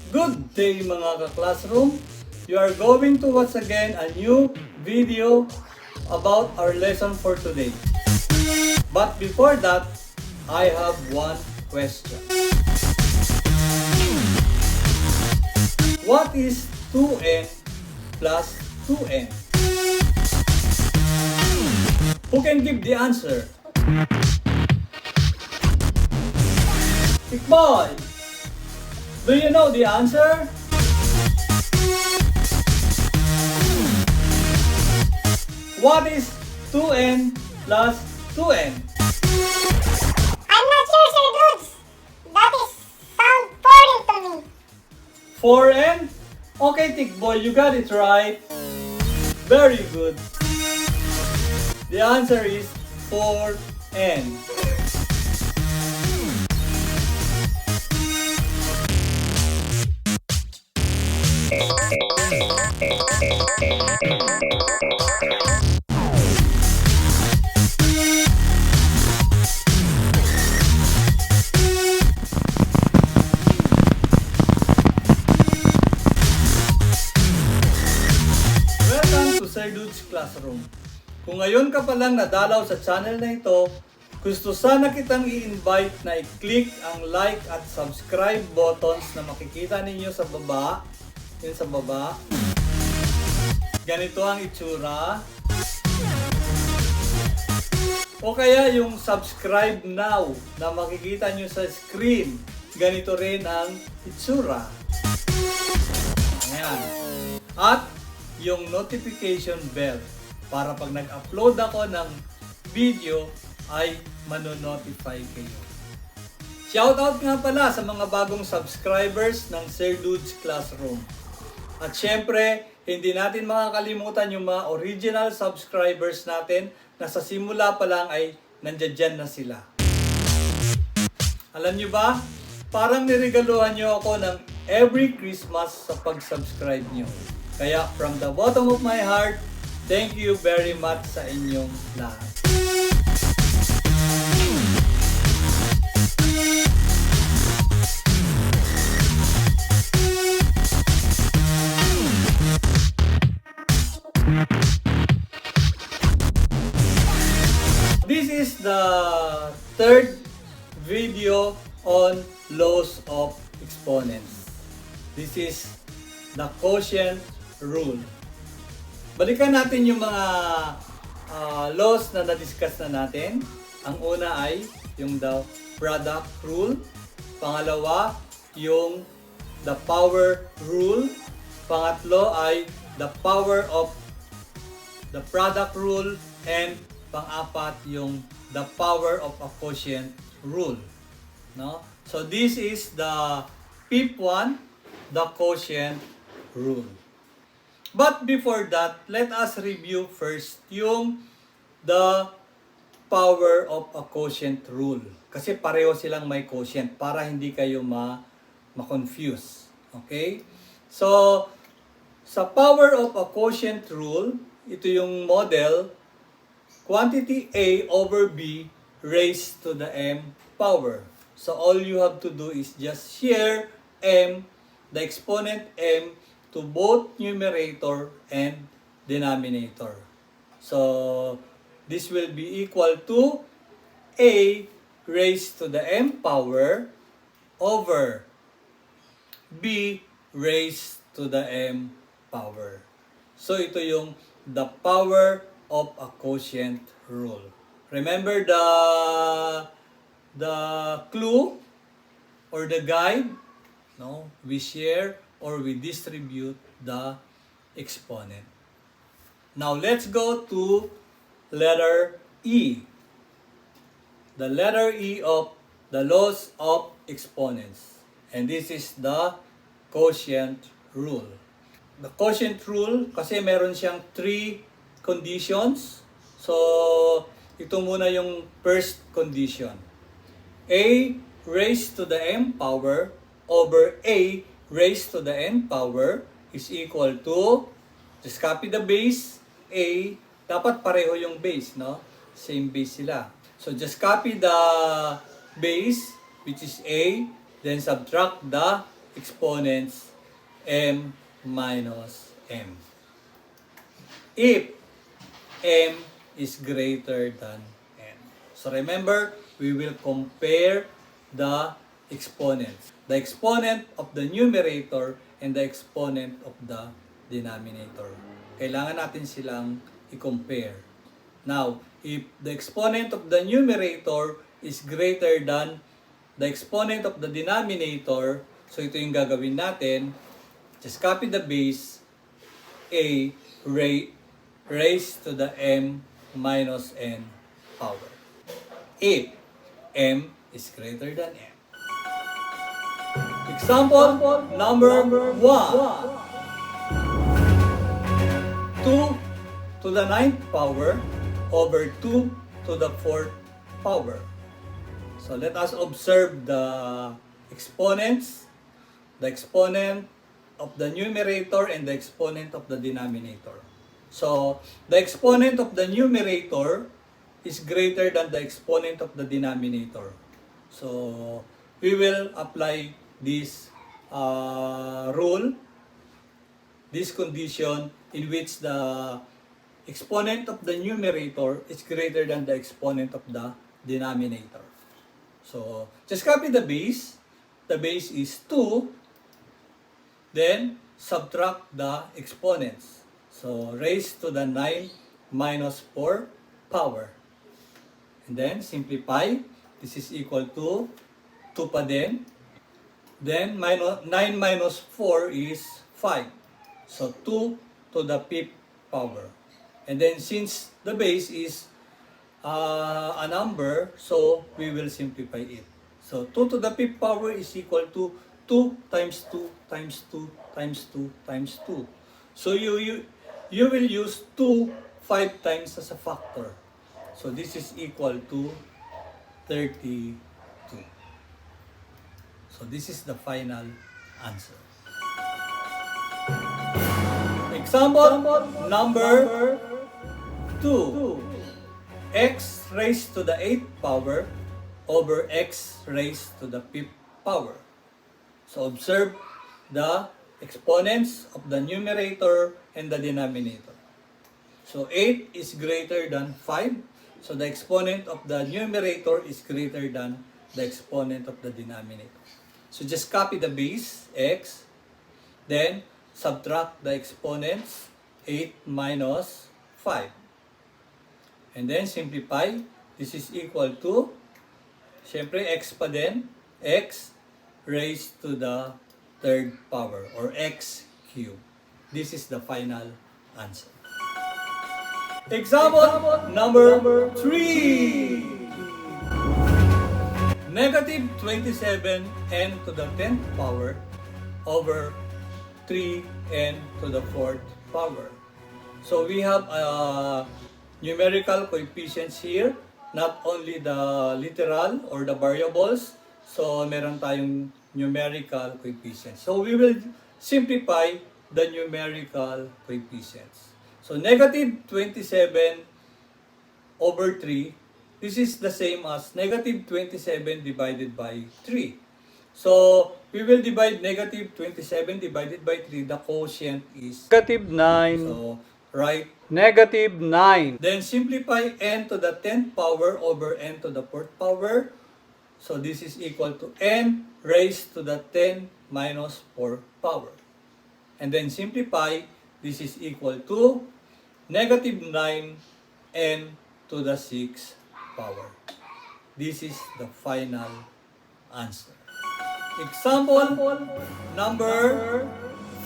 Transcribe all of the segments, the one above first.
Good day mga ka-classroom! You are going to watch again a new video about our lesson for today. But before that, I have one question. What is 2n plus 2n? Who can give the answer? Big boy! Do you know the answer? What is 2n plus 2n? I'm not sure, Sir Dudes. That is sound foreign to me. 4n? Okay, Tick Boy, you got it right. Very good. The answer is 4n. Welcome to Sir Dude's Classroom. Kung ngayon ka palang nadalaw sa channel na ito, gusto sana kitang i-invite na i-click ang like at subscribe buttons na makikita ninyo sa baba. Yun sa baba. Ganito ang itsura. O kaya yung subscribe now na makikita nyo sa screen. Ganito rin ang itsura. Ayan. At yung notification bell para pag nag-upload ako ng video ay manonotify kayo. Shoutout nga pala sa mga bagong subscribers ng Sir Dude's Classroom. At syempre, hindi natin makakalimutan yung mga original subscribers natin na sa simula pa lang ay nandiyan na sila. Alam nyo ba? Parang niregaluhan nyo ako ng every Christmas sa pag-subscribe nyo. Kaya from the bottom of my heart, thank you very much sa inyong lahat. This is the third video on laws of exponents. This is the quotient rule. Balikan natin yung mga laws na na-discuss na natin. Ang una ay yung the product rule. Pangalawa, yung the power rule. Pangatlo ay the power of the product rule. And pang-apat yung the power of a quotient rule. No? So this is the fifth one, the quotient rule. But before that, let us review first yung the power of a quotient rule. Kasi pareho silang may quotient para hindi kayo ma-confuse. Okay? So, sa power of a quotient rule, ito yung model, quantity A over B raised to the M power. So, all you have to do is just share M, the exponent M, to both numerator and denominator. So, this will be equal to A raised to the M power over B raised to the M power. So, ito yung the power of a quotient rule. Remember the clue or the guide? No, we share or we distribute the exponent. Now let's go to letter E. The letter E of the laws of exponents. And this is the quotient rule. The quotient rule, kasi meron siyang 3 conditions. So, ito muna yung first condition. A raised to the M power over A raised to the N power is equal to, just copy the base, A, dapat pareho yung base, no? Same base sila. So, just copy the base, which is A, then subtract the exponents m minus m. If m is greater than n. So remember, we will compare the exponents. The exponent of the numerator and the exponent of the denominator. Kailangan natin silang i-compare. Now, if the exponent of the numerator is greater than the exponent of the denominator, so ito yung gagawin natin. Just copy the base a raised to the m minus n power. If m is greater than n. Example number 1. 2 to the 9th power over 2 to the 4th power. So let us observe the exponents, the exponent of the numerator and the exponent of the denominator. So the exponent of the numerator is greater than the exponent of the denominator. So we will apply this rule, this condition in which the exponent of the numerator is greater than the exponent of the denominator. So just copy the base. The base is 2. Then subtract the exponents. So raised to the 9 minus 4 power. And then simplify. This is equal to 2 pa din. Then 9 minus 4 is 5. So 2 to the 5th power. And then since the base is a number, so we will simplify it. So 2 to the 5th power is equal to 2 times 2 times 2 times 2 times 2. So you will use 2 5 times as a factor. So this is equal to 32. So this is the final answer. Example number 2. X raised to the 8th power over x raised to the 5th power. So observe the exponents of the numerator and the denominator. So 8 is greater than 5. So the exponent of the numerator is greater than the exponent of the denominator. So just copy the base, x, then subtract the exponents, 8 minus 5. And then simplify, this is equal to, syempre x pa din, x raised to the 3rd power or x cubed. This is the final answer. Example number 3. Negative 27n to the 10th power over 3n to the 4th power. So we have numerical coefficients here, not only the literal or the variables. So meron tayong numerical coefficients. So we will simplify the numerical coefficients. So negative 27 over 3, this is the same as negative 27 divided by 3. So we will divide negative 27 divided by 3. The quotient is Negative 9. so write Negative 9. then simplify n to the 10th power over n to the 4th power. So this is equal to n raised to the 10 minus 4 power. And then simplify, this is equal to negative 9n to the 6th power. This is the final answer. Example number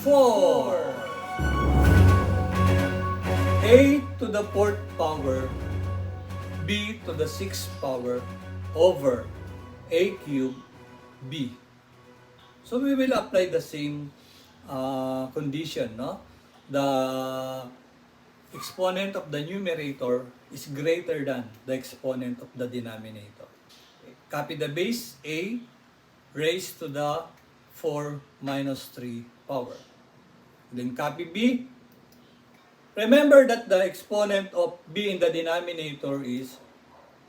4. A to the 4th power, B to the 6th power over A cubed B. So we will apply the same condition, no? The exponent of the numerator is greater than the exponent of the denominator. Copy the base, A raised to the 4 minus 3 power. Then copy B. Remember that the exponent of B in the denominator is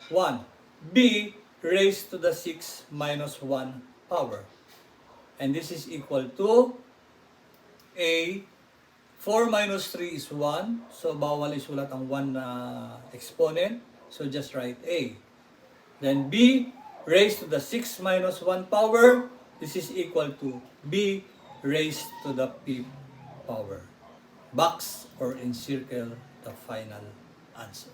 1. B raised to the 6 minus 1 power. And this is equal to A. 4 minus 3 is 1. So, bawal isulat ang 1 na exponent. So, just write A. Then B raised to the 6 minus 1 power. This is equal to B raised to the p power. Box or encircle the final answer.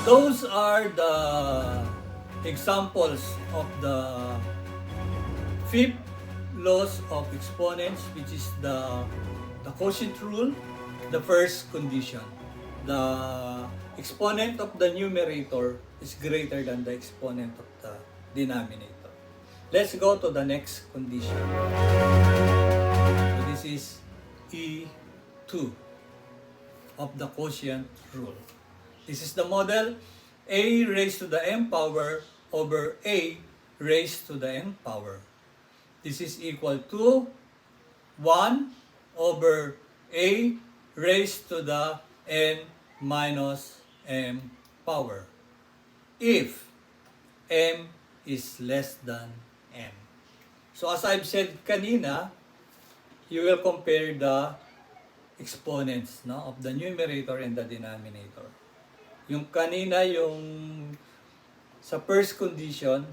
Those are the examples of the fifth laws of exponents, which is the quotient rule, the first condition. The exponent of the numerator is greater than the exponent of the denominator. Let's go to the next condition. So this is E2 of the quotient rule. This is the model A raised to the m power over A raised to the n power. This is equal to 1 over A raised to the n minus m power if m is less than m. So as I've said kanina, you will compare the exponents, no, of the numerator and the denominator. Yung kanina, yung sa first condition,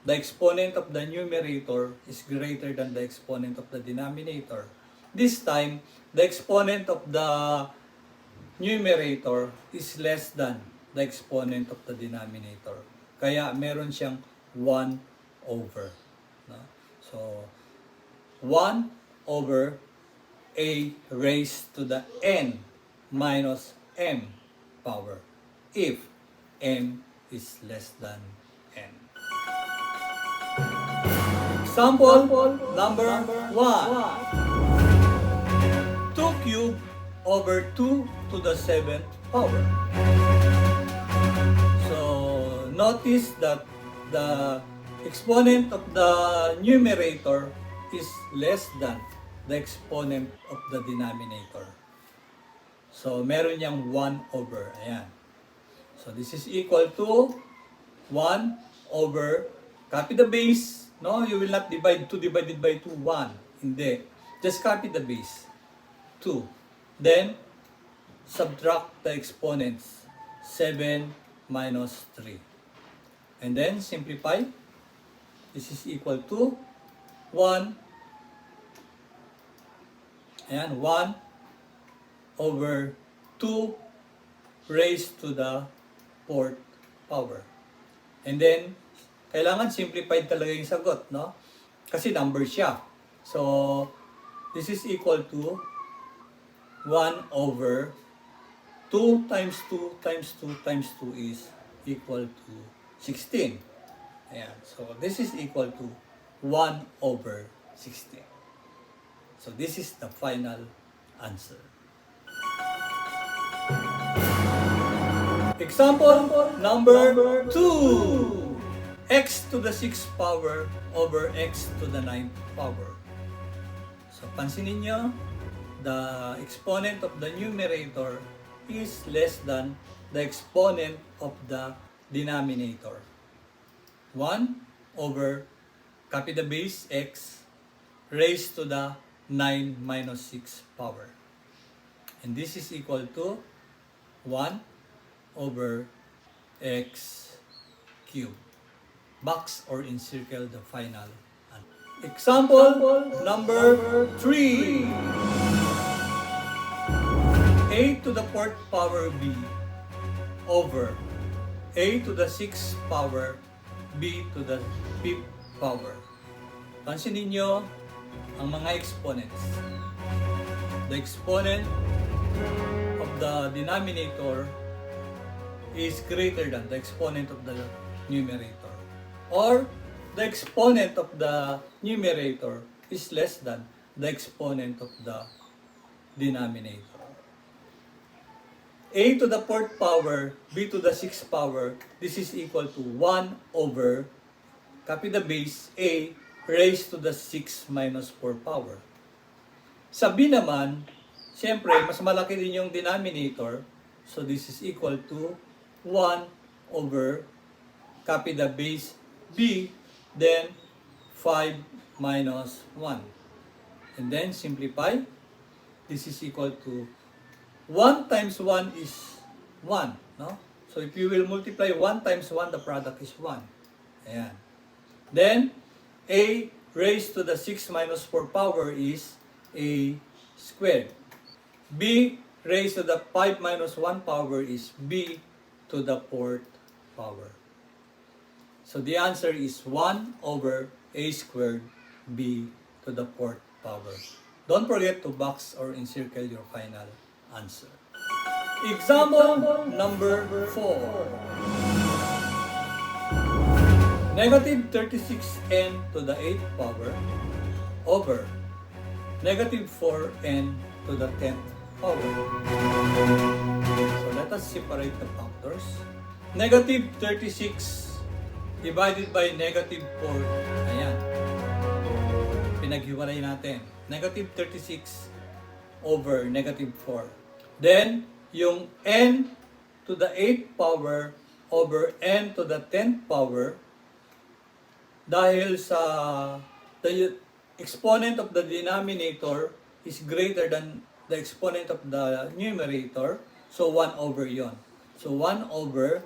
the exponent of the numerator is greater than the exponent of the denominator. This time, the exponent of the numerator is less than the exponent of the denominator. Kaya meron siyang 1 over. No? So, 1 over A raised to the n minus m power if m is less than n. Example number 1. 2 cubed over 2 to the 7th power. So, notice that the exponent of the numerator is less than the exponent of the denominator. So, meron niyang 1 over. Ayan. So, this is equal to 1 over, copy the base. No, you will not divide 2 divided by 2, 1. Hindi. Just copy the base. 2. Then, subtract the exponents. 7 minus 3. And then, simplify. This is equal to 1. Ayan, 1 over 2 raised to the 4th power. And then, kailangan simplified talaga yung sagot, no? Kasi number siya. So, this is equal to 1 over 2 times 2 times 2 times 2 is equal to 16. Ayan. So, this is equal to 1 over 16. So, this is the final answer. Example number 2. X to the 6th power over x to the 9th power. So, pansinin nyo, the exponent of the numerator is less than the exponent of the denominator. 1 over, copy the base, x raised to the 9 minus 6 power. And this is equal to 1 over x cubed. Box or encircle the final answer. Example number 3. A to the 4th power b over a to the 6th power b to the 5th power. Pansinin nyo ang mga exponents. The exponent of the denominator is greater than the exponent of the numerator. Or the exponent of the numerator is less than the exponent of the denominator. A to the 4th power, b to the 6th power, this is equal to 1 over, copy the base, a raised to the 6 minus 4 power. Sa b naman, siyempre, mas malaki din yung denominator, so this is equal to 1 over, copy the base, b, then 5 minus 1. And then simplify. This is equal to 1 times 1 is 1. No? So if you will multiply 1 times 1, the product is 1. Ayan. Then, a raised to the 6 minus 4 power is a squared. B raised to the 5 minus 1 power is b to the 4th power. So the answer is 1 over a squared b to the 4th power. Don't forget to box or encircle your final answer. Example number 4. Negative 36n to the 8th power over negative 4n to the 10th power. So let us separate the factors. Negative 36 divided by negative 4. Ayan. Pinaghiwalay natin. Negative 36 over negative 4. Then, yung n to the 8th power over n to the 10th power, dahil sa the exponent of the denominator is greater than the exponent of the numerator, so 1 over yon. So 1 over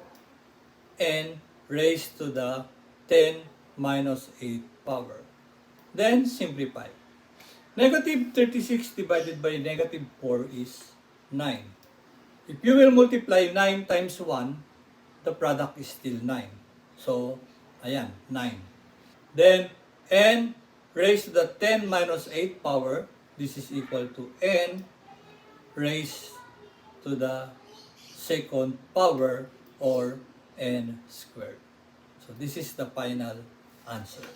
n raised to the 10 minus 8 power. Then simplify. Negative 36 divided by negative 4 is 9. If you will multiply 9 times 1, the product is still 9. So, ayan, 9. Then, n raised to the 10 minus 8 power, this is equal to n raised to the second power or n squared. So, this is the final answer.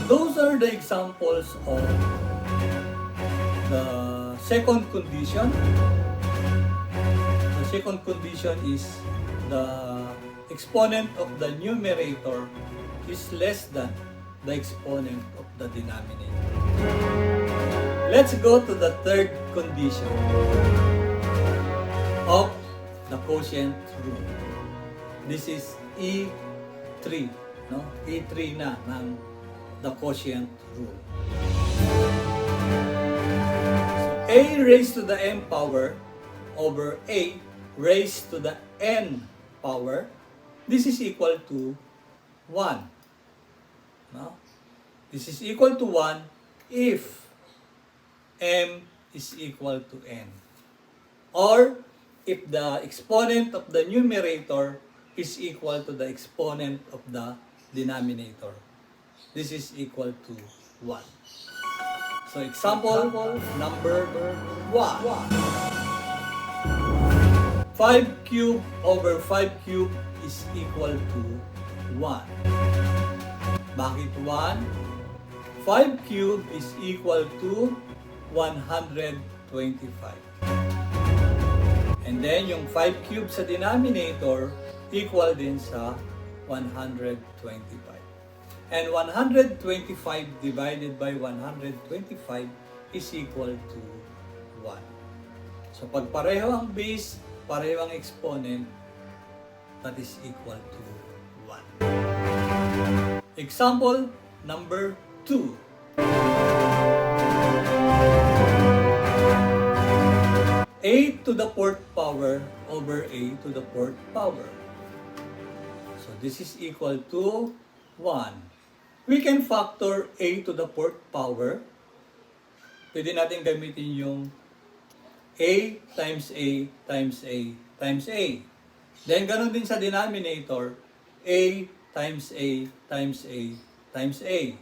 Those are the examples of the second condition. The second condition is the exponent of the numerator is less than the exponent of the denominator. Let's go to the third condition of the quotient rule. This is E3, no? E3 na ng the quotient rule. So, a raised to the m power over a raised to the n power, this is equal to 1. No? This is equal to 1 if m is equal to n. Or if the exponent of the numerator is equal to the exponent of the denominator. This is equal to 1. So example number 1. 5 cubed over 5 cubed is equal to 1. Bakit 1? 5 cubed is equal to 125. And then yung 5 cubed sa denominator equal din sa 125. And 125 divided by 125 is equal to 1. So pag pareho ang base, pareho ang exponent, that is equal to 1. Example number 2. A to the 4th power over a to the 4th power. So this is equal to 1. We can factor a to the 4th power. Pwede natin gamitin yung a times a times a times a. Then, ganun din sa denominator, a times a times a times a.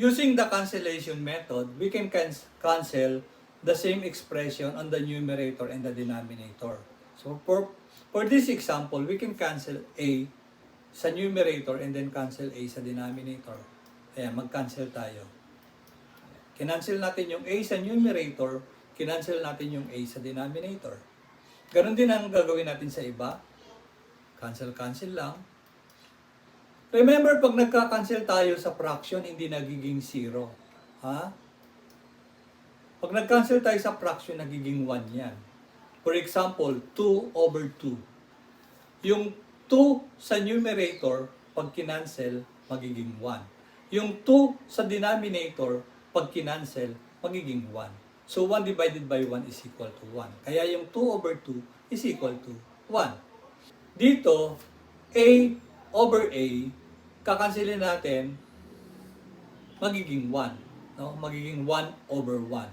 Using the cancellation method, we can cancel the same expression on the numerator and the denominator. So, for this example, we can cancel a sa numerator and then cancel a sa denominator. Ayan, mag-cancel tayo. Kinancel natin yung a sa numerator, kinancel natin yung a sa denominator. Ganon din ang gagawin natin sa iba. Cancel lang. Remember, pag nagka-cancel tayo sa fraction, hindi nagiging 0. Ha? Pag nag-cancel tayo sa fraction, nagiging 1 yan. For example, 2 over 2. Yung 2 sa numerator, pag kinancel, magiging 1. Yung 2 sa denominator, pag kinancel, magiging 1. So 1 divided by 1 is equal to 1. Kaya yung 2 over 2 is equal to 1. Dito, A over A, kakansilin natin, magiging 1. No? Magiging 1 over 1.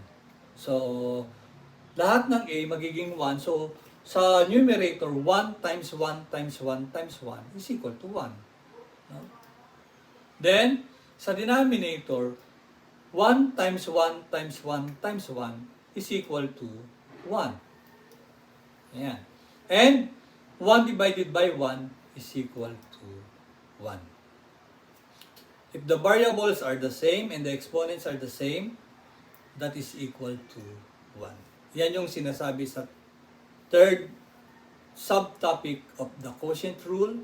So, lahat ng A magiging 1. So, sa numerator, 1 times 1 times 1 times 1 is equal to 1. No? Then, sa denominator, 1 times 1 times 1 times 1 is equal to 1. Ayan. And 1 divided by 1 is equal to 1. If the variables are the same and the exponents are the same, that is equal to 1. Yan yung sinasabi sa third subtopic of the quotient rule.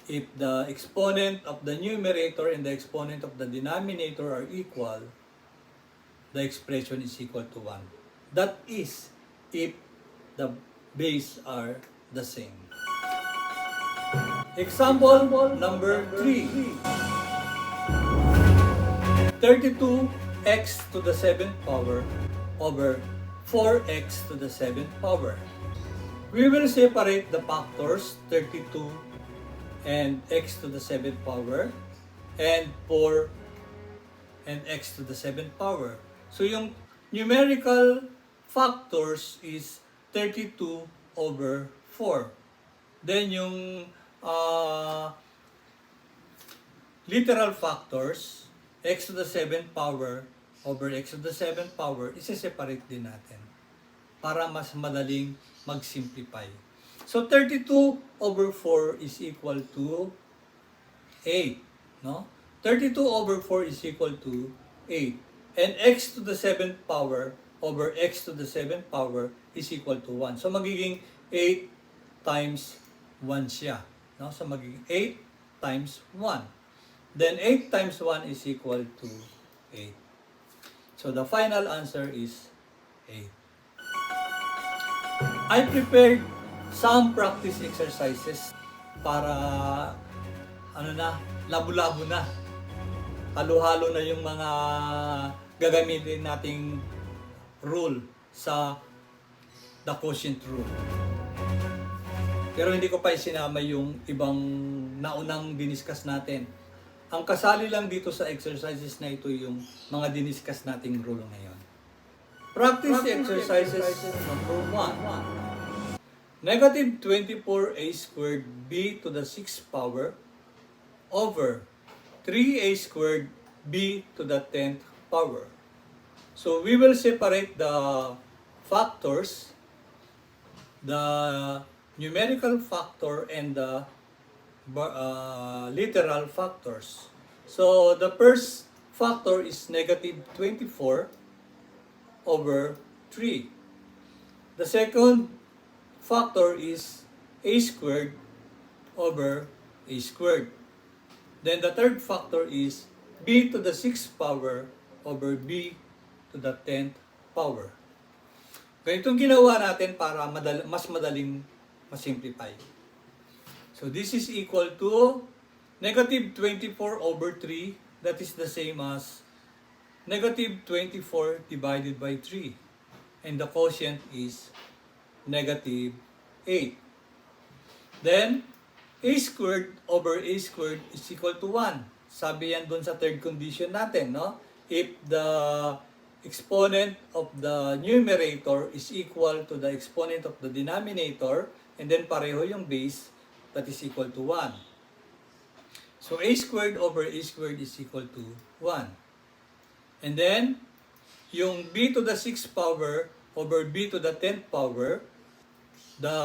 If the exponent of the numerator and the exponent of the denominator are equal, the expression is equal to 1. That is, if the base are the same. Example number 3. 32x to the 7th power over 4x to the 7th power. We will separate the factors 32 and x to the 7th power and 4 and x to the 7th power. So yung numerical factors is 32 over 4. Then yung literal factors, x to the 7th power over x to the 7th power, isi-separate din natin para mas madaling mag-simplify. So 32 over 4 is equal to 8, no? 32 over 4 is equal to 8. And x to the 7th power over x to the 7th power is equal to 1. So magiging 8 times 1 siya, no? So magiging 8 times 1. Then 8 times 1 is equal to 8. So the final answer is 8. I prepared some practice exercises para labo-labo na. Halo-halo na yung mga gagamitin nating rule sa the quotient rule. Pero hindi ko pa isinama yung ibang naunang diniscuss natin. Ang kasali lang dito sa exercises na ito yung mga diniscuss nating rule ngayon. Practice exercises number 1. Negative 24a squared b to the 6th power over 3a squared b to the 10th power. So we will separate the factors, the numerical factor and the literal factors. So the first factor is negative 24 over 3. The second factor is a squared over a squared. Then the third factor is b to the 6th power over b to the 10th power. Ganitong ginawa natin para mas madaling masimplify. So this is equal to negative 24 over 3. That is the same as negative 24 divided by 3. And the quotient is negative 8. Then, a squared over a squared is equal to 1. Sabi yan dun sa third condition natin, no? If the exponent of the numerator is equal to the exponent of the denominator, and then pareho yung base, that is equal to 1. So a squared over a squared is equal to 1. And then, yung b to the 6th power over b to the 10th power, the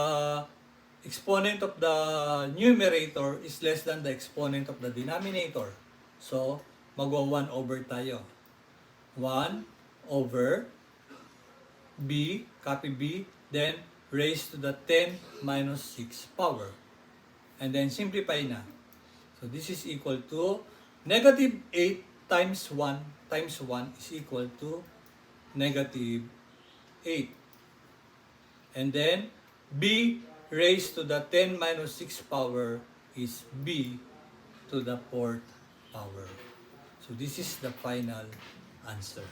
exponent of the numerator is less than the exponent of the denominator. So, magwa 1 over tayo. 1 over b, copy b, then raised to the 10 minus 6 power. And then simplify na. So this is equal to negative 8 times 1 times 1 is equal to negative 8. And then b raised to the 10 minus 6 power is b to the 4th power. So this is the final answer.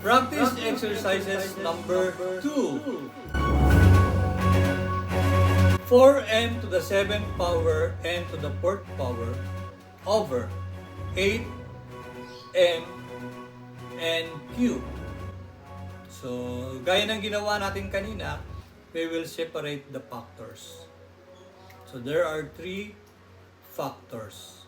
Practice exercises number 2. 4n to the 7th power n to the 4th power over 8m n cube. So, gaya ng ginawa natin kanina, we will separate the factors. So, there are 3 factors.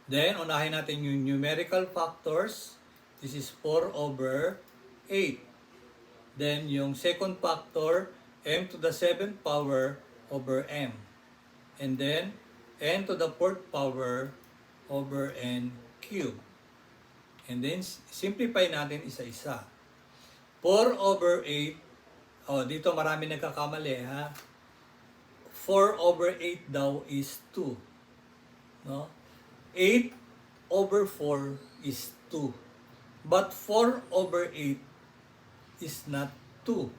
Then, unahin natin yung numerical factors. This is 4 over 8. Then, yung second factor, m to the 7th power over m. And then, n to the 4th power over n cube. And then, simplify natin isa-isa. 4 over 8, dito marami nagkakamali ha. 4 over 8 daw is 2. No? 8 over 4 is 2. But 4 over 8 is not 2.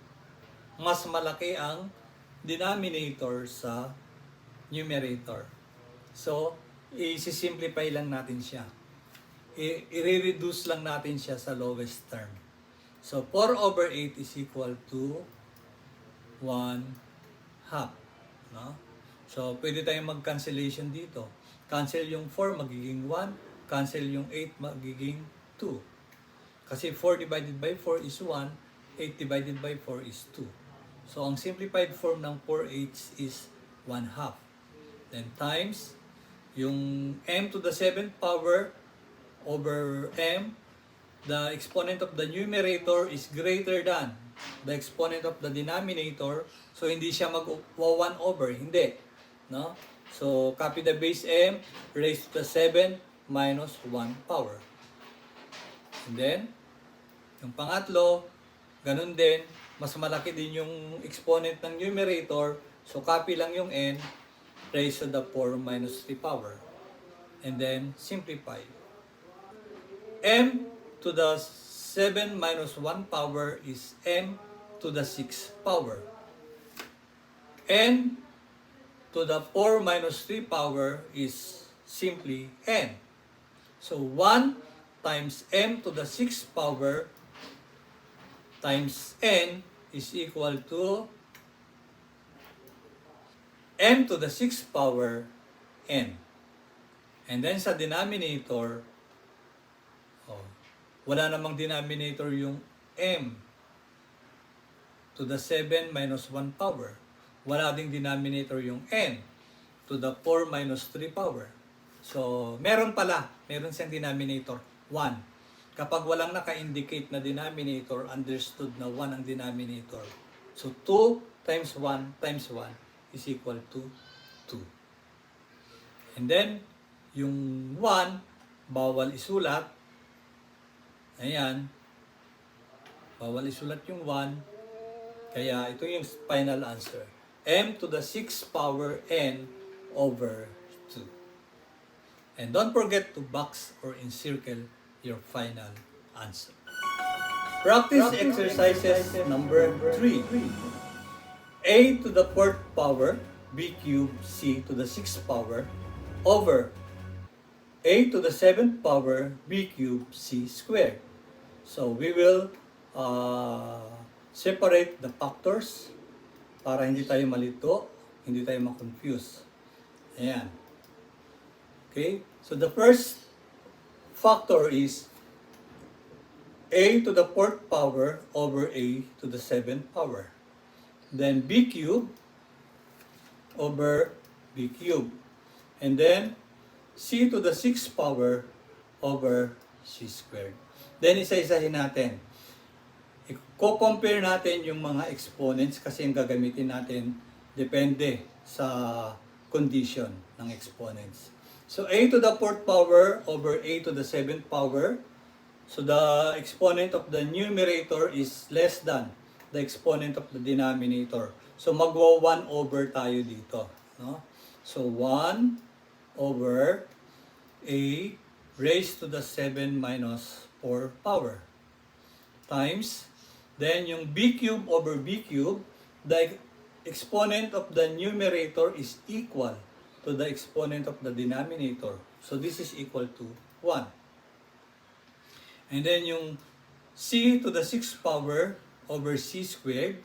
Mas malaki ang denominator sa numerator. So, i-simplify lang natin siya. I-reduce lang natin siya sa lowest term. So, 4 over 8 is equal to 1 half. No? So, pwede tayong mag-cancellation dito. Cancel yung 4, magiging 1. Cancel yung 8, magiging 2. Kasi 4 divided by 4 is 1. 8 divided by 4 is 2. So, ang simplified form ng 4/8 is 1 half. Then, times yung m to the 7th power over m, the exponent of the numerator is greater than the exponent of the denominator. So, hindi siya mag-1 over. Hindi. No? So, copy the base m raised to the 7 minus 1 power. And then, yung pangatlo, ganun din, mas malaki din yung exponent ng numerator. So, copy lang yung n raised to the 4 minus 3 power. And then, simplify. M to the 7 minus 1 power is m to the 6 power. N to the 4 minus 3 power is simply n. So, 1 times m to the 6 power times n is equal to m to the 6th power n. And then sa denominator, wala namang denominator yung m to the 7 minus 1 power. Wala ding denominator yung n to the 4 minus 3 power. So, meron siyang denominator, 1. Kapag walang naka-indicate na denominator, understood na 1 ang denominator. So, 2 times 1 times 1 is equal to 2. And then, yung 1, bawal isulat. Ayan. Bawal isulat yung 1. Kaya, ito yung final answer. M to the 6th power n over 2. And don't forget to box or encircle your final answer. Practice exercises number 3. A to the 4th power, b cubed, c to the 6th power, over a to the 7th power, b cubed, c squared. So, we will separate the factors para hindi tayo malito, hindi tayo ma-confuse. Ayan. Okay? So, the first factor is a to the 4th power over a to the 7th power. Then b cubed over b cubed. And then c to the 6th power over c squared. Then isa-isahin natin. I-compare natin yung mga exponents kasi yung gagamitin natin depende sa condition ng exponents. So a to the 4th power over a to the 7th power. So the exponent of the numerator is less than the exponent of the denominator. So magwa 1 over tayo dito, no? So 1 over a raised to the 7 minus 4 power times then yung b cube over b cube, the exponent of the numerator is equal to the exponent of the denominator. So this is equal to 1. And then yung c to the 6th power over c squared,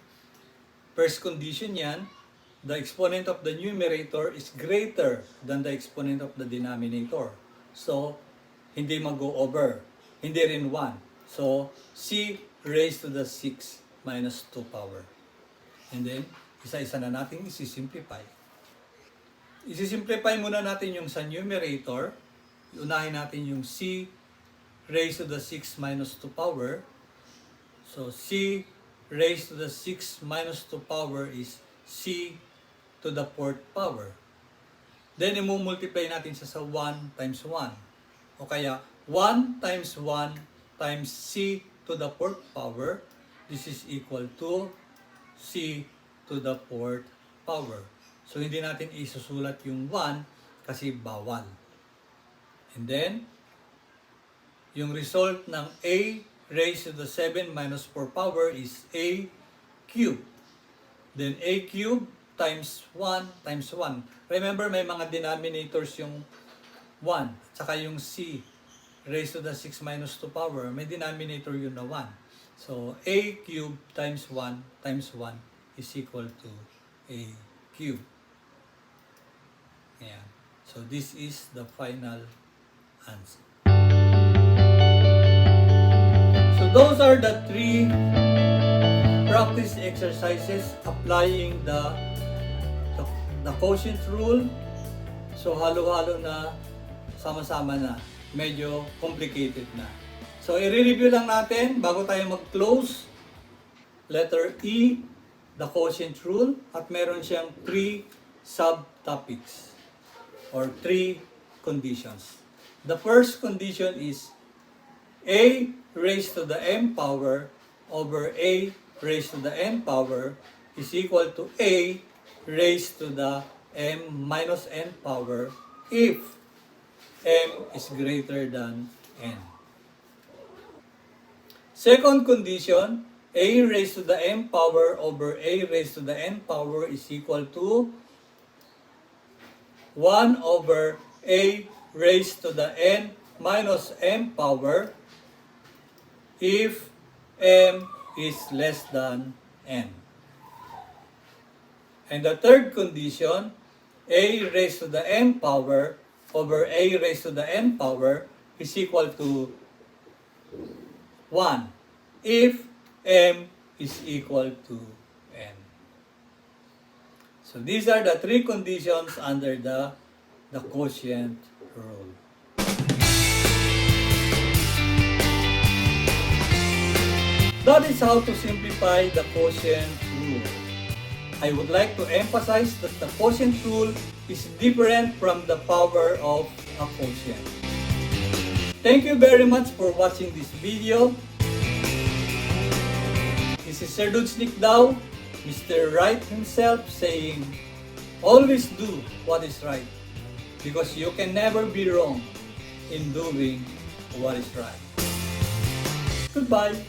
first condition yan, the exponent of the numerator is greater than the exponent of the denominator. So, hindi mag-go over. Hindi rin 1. So, c raised to the 6 minus 2 power. And then, isa-isa na natin isi-simplify. Isi-simplify muna natin yung sa numerator. Unahin natin yung c raised to the 6 minus 2 power. So, c raised to the 6 minus 2 power is c to the 4th power. Then, i-multiply natin siya sa 1 times 1. O kaya, 1 times 1 times c to the 4th power. This is equal to c to the 4th power. So, hindi natin isusulat yung 1 kasi bawal. And then, yung result ng a raised to the 7 minus 4 power is a cubed. Then, a cubed times 1 times 1. Remember, may mga denominators yung 1. Tsaka yung c raised to the 6 minus 2 power, may denominator yun na 1. So, a cubed times 1 times 1 is equal to a cubed. Ayan. So, this is the final answer. So, those are the 3 practice exercises applying the quotient rule. So, halo-halo na, sama-sama na. Medyo complicated na. So, i-review lang natin bago tayo mag-close. Letter E, the quotient rule. At meron siyang 3 subtopics or 3 conditions. The first condition is a raised to the m power over a raised to the n power is equal to a raised to the m minus n power if m is greater than n. Second condition, a raised to the m power over a raised to the n power is equal to 1 over a raised to the n minus m power if m is less than n. And the third condition, a raised to the m power over a raised to the n power is equal to 1 if m is equal to n. So these are the 3 conditions under the quotient rule. That is how to simplify the quotient rule. I would like to emphasize that the quotient rule is different from the power of a quotient. Thank you very much for watching this video. This is Sir Dudsnik Daw, Mr. Right himself, saying, always do what is right, because you can never be wrong in doing what is right. Goodbye.